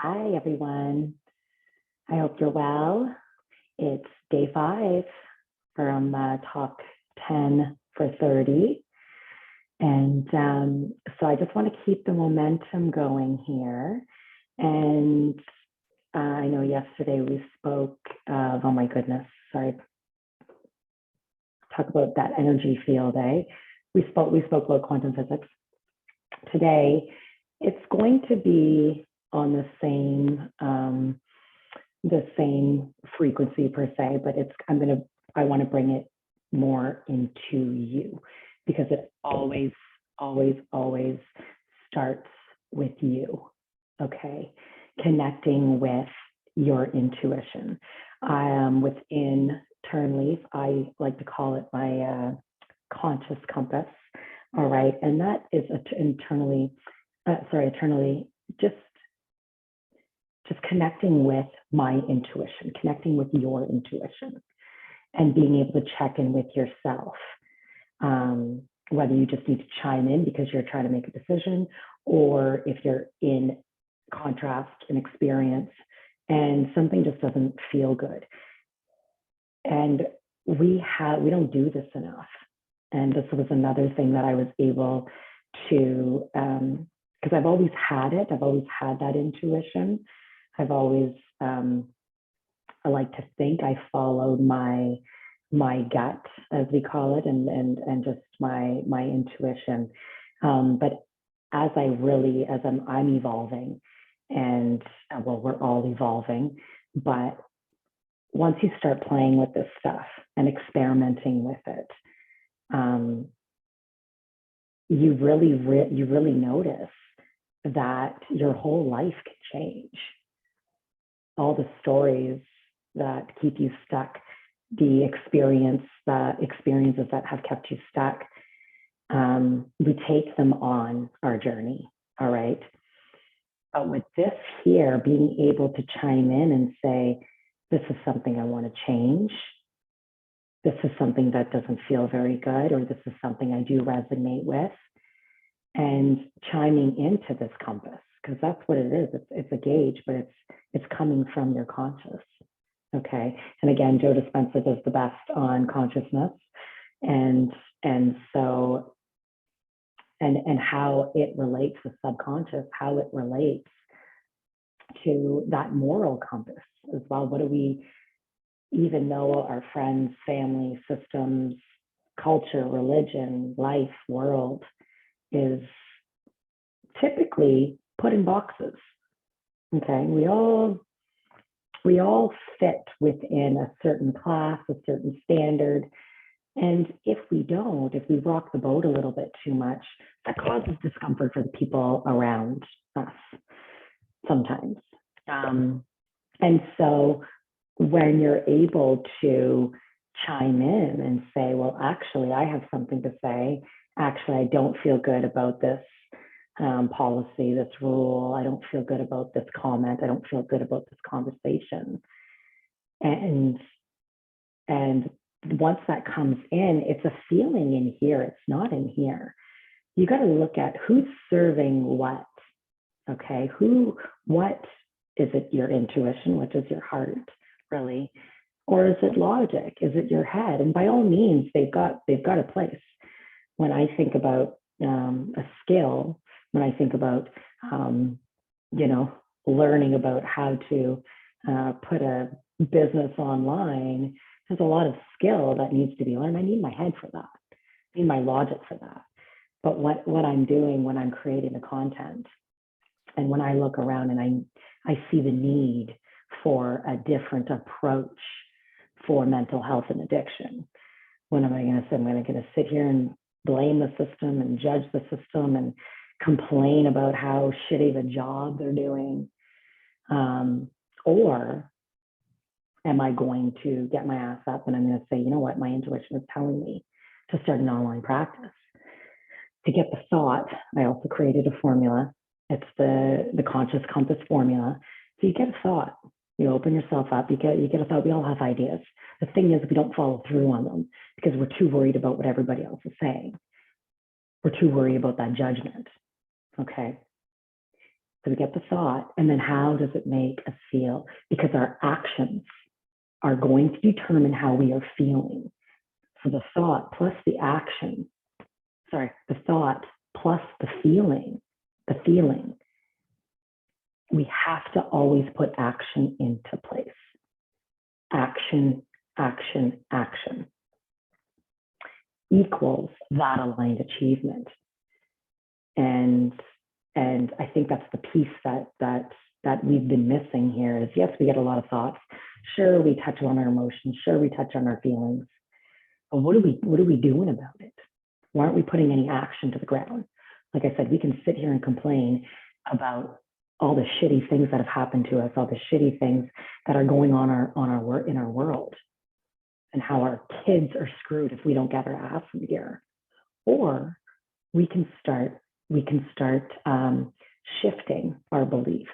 Hi, everyone. I hope you're well. It's day 5 from Talk 10 for 30. And so I just want to keep the momentum going here. And I know yesterday we spoke of, oh my goodness, sorry, talk about that energy field, eh? We spoke about quantum physics. Today, it's going to be on the same frequency per se, but I want to bring it more into you because it always starts with you. Okay. Connecting with your intuition. Within Turnleaf, I like to call it my conscious compass. All right. And that is eternally just connecting with my intuition, connecting with your intuition, and being able to check in with yourself. Whether you just need to chime in because you're trying to make a decision, or if you're in contrast and experience and something just doesn't feel good. And we don't do this enough. And this was another thing that I was able to, because I've always had it. I've always had that intuition. I've always, I like to think I followed my gut, as we call it, and just my intuition. But as I'm evolving, and well, we're all evolving, but once you start playing with this stuff and experimenting with it, you really notice that your whole life can change. All the stories that keep you stuck, the experiences that have kept you stuck, we take them on our journey, all right? But with this here, being able to chime in and say, this is something I want to change. This is something that doesn't feel very good, or this is something I do resonate with, and chiming into this compass, because that's what it is. It's a gauge, but it's coming from your conscious. Okay. And again, Joe Dispenza does the best on consciousness, and so how it relates with subconscious, how it relates to that moral compass as well. What do we even know our friends, family, systems, culture, religion, life, world is typically put in boxes. Okay. We all fit within a certain class, a certain standard. And if we rock the boat a little bit too much, that causes discomfort for the people around us sometimes. And so when you're able to chime in and say, well, actually, I have something to say. Actually, I don't feel good about this policy, this rule. I don't feel good about this comment. I don't feel good about this conversation. And once that comes in, it's a feeling in here. It's not in here. You got to look at who's serving what. Okay, what is it? Your intuition, which is your heart, really, or is it logic? Is it your head? And by all means, they've got a place. When I think about a skill, when I think about learning about how to put a business online, there's a lot of skill that needs to be learned. I need my head for that. I need my logic for that. But what I'm doing when I'm creating the content, and when I look around and I see the need for a different approach for mental health and addiction, what am I going to say? I'm going to sit here and blame the system and judge the system and complain about how shitty of a job they're doing? Or am I going to get my ass up and I'm going to say, you know what, my intuition is telling me to start an online practice. To get the thought, I also created a formula. It's the conscious compass formula. So you get a thought, you open yourself up, you get a thought. We all have ideas. The thing is, we don't follow through on them because we're too worried about what everybody else is saying. We're too worried about that judgment. Okay. So we get the thought, and then how does it make us feel? Because our actions are going to determine how we are feeling. So the thought plus the action, the thought plus the feeling, we have to always put action into place. Action, action, action equals that aligned achievement. And I think that's the piece that we've been missing here is, yes, we get a lot of thoughts. Sure, we touch on our emotions. Sure, we touch on our feelings. But what are we doing about it? Why aren't we putting any action to the ground? Like I said, we can sit here and complain about all the shitty things that have happened to us, all the shitty things that are going on in our world, and how our kids are screwed if we don't get our ass in gear. Or we can start shifting our beliefs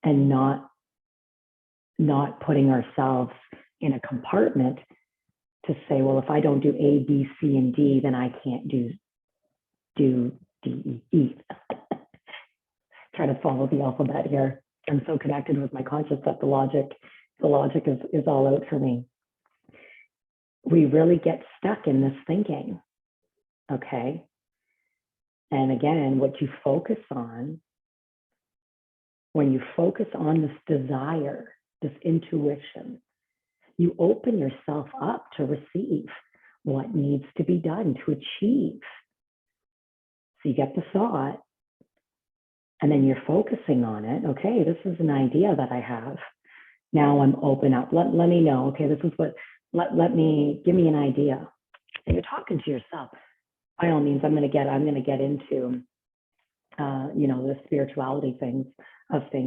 and not putting ourselves in a compartment to say, well, if I don't do A, B, C, and D, then I can't do D, E, E. Try to follow the alphabet here. I'm so connected with my conscious that the logic is all out for me. We really get stuck in this thinking, okay? And again, what you focus on, when you focus on this desire, this intuition, you open yourself up to receive what needs to be done to achieve. So you get the thought, and then you're focusing on it. Okay, this is an idea that I have. Now I'm open up. Let me know. Okay, this is what, give me an idea. And you're talking to yourself. By all means, I'm going to get into, the spirituality things,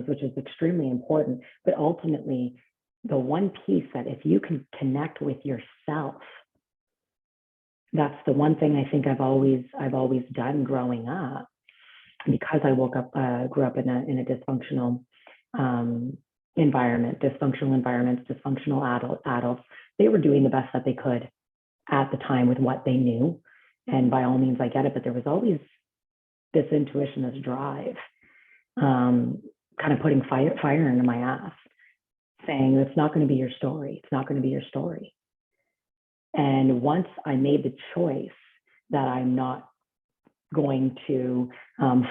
which is extremely important. But ultimately, the one piece that if you can connect with yourself, that's the one thing I think I've always done growing up. Because I grew up in a dysfunctional environment, dysfunctional adults, they were doing the best that they could at the time with what they knew. And by all means, I get it, but there was always this intuition, this drive, kind of putting fire into my ass, saying, it's not going to be your story. It's not going to be your story. And once I made the choice that I'm not going to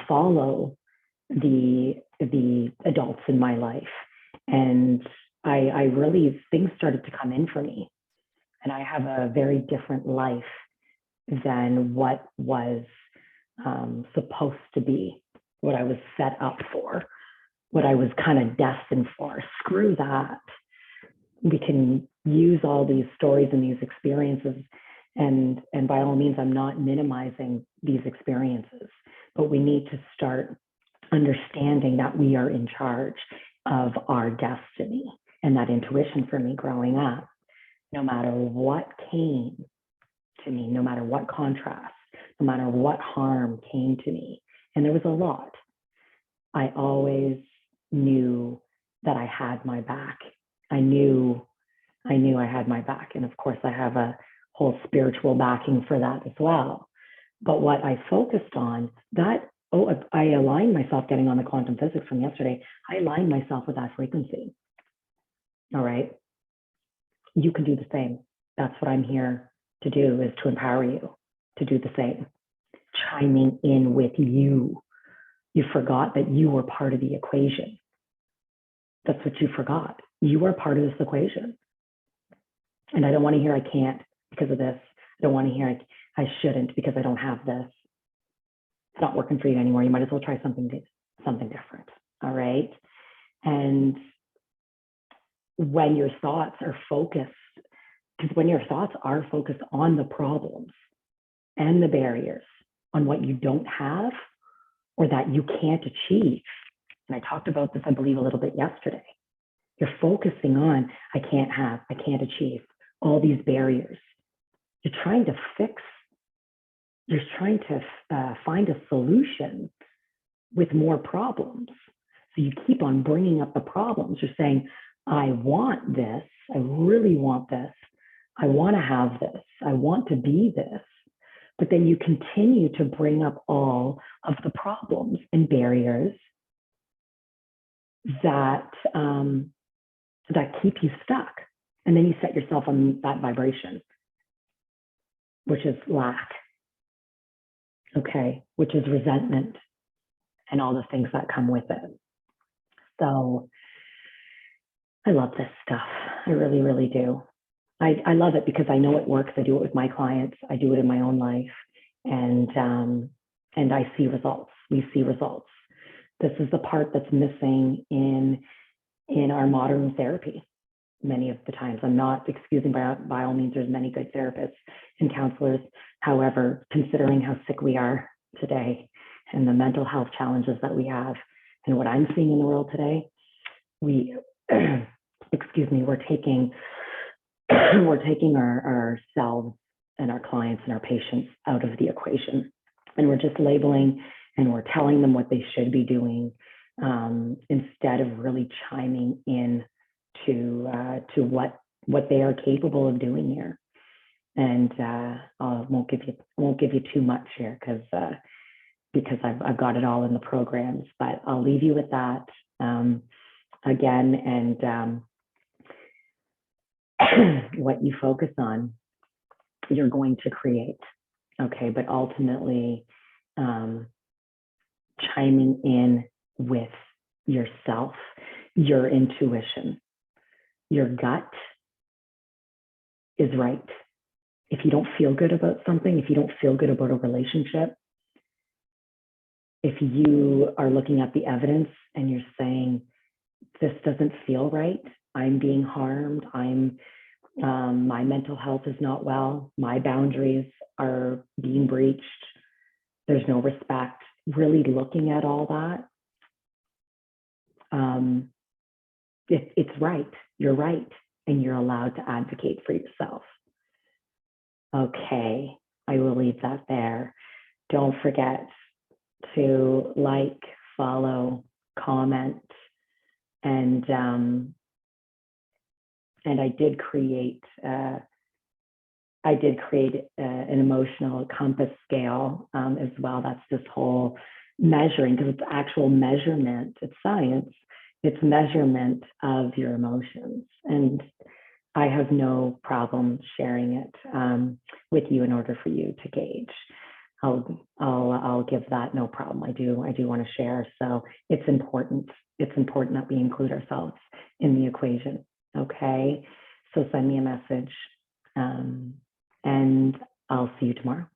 follow the adults in my life, and I really, things started to come in for me, and I have a very different life than what was supposed to be, what I was set up for, what I was kind of destined for. Screw that. We can use all these stories and these experiences, and by all means, I'm not minimizing these experiences, but we need to start understanding that we are in charge of our destiny. And that intuition for me growing up, no matter what came to me, no matter what contrast, no matter what harm came to me, and there was a lot, I always knew that I had my back. I knew I had my back. And of course, I have a whole spiritual backing for that as well. But what I focused on, I aligned myself, getting on the quantum physics from yesterday, I aligned myself with that frequency. All right. You can do the same. That's what I'm here to do, is to empower you to do the same. Chiming in with you. You forgot that you were part of the equation. That's what you forgot. You are part of this equation. And I don't want to hear I can't because of this. I don't want to hear I shouldn't because I don't have this. It's not working for you anymore. You might as well try something different. All right. And when your thoughts are focused, because when your thoughts are focused on the problems and the barriers, on what you don't have or that you can't achieve, and I talked about this, I believe, a little bit yesterday. You're focusing on, I can't have, I can't achieve, all these barriers. You're trying to find a solution with more problems. So you keep on bringing up the problems. You're saying, I want this, I really want this, I want to have this, I want to be this. But then you continue to bring up all of the problems and barriers that, that keep you stuck. And then you set yourself on that vibration, which is lack, okay, which is resentment and all the things that come with it. So I love this stuff. I really, really do. I love it because I know it works. I do it with my clients. I do it in my own life, and I see results. We see results. This is the part that's missing in our modern therapy. Many of the times, I'm not excusing by all means. There's many good therapists and counselors. However, considering how sick we are today and the mental health challenges that we have, and what I'm seeing in the world today, we, excuse me, we're taking ourselves and our clients and our patients out of the equation, and we're just labeling and we're telling them what they should be doing, instead of really chiming in to what they are capable of doing here. And I won't give you too much here because I've got it all in the programs, but I'll leave you with that again. And what you focus on, you're going to create, okay? But ultimately, chiming in with yourself, your intuition, your gut is right. If you don't feel good about something, if you don't feel good about a relationship, if you are looking at the evidence and you're saying, this doesn't feel right, I'm being harmed, my mental health is not well, my boundaries are being breached, there's no respect, really looking at all that, it's right, you're right, and you're allowed to advocate for yourself. Okay, I will leave that there. Don't forget to like, follow, comment, and I did create an emotional compass scale as well. That's this whole measuring, because it's actual measurement, it's science, it's measurement of your emotions. And I have no problem sharing it with you in order for you to gauge. I'll give that no problem. I do want to share. So it's important. It's important that we include ourselves in the equation. Okay. So send me a message, and I'll see you tomorrow.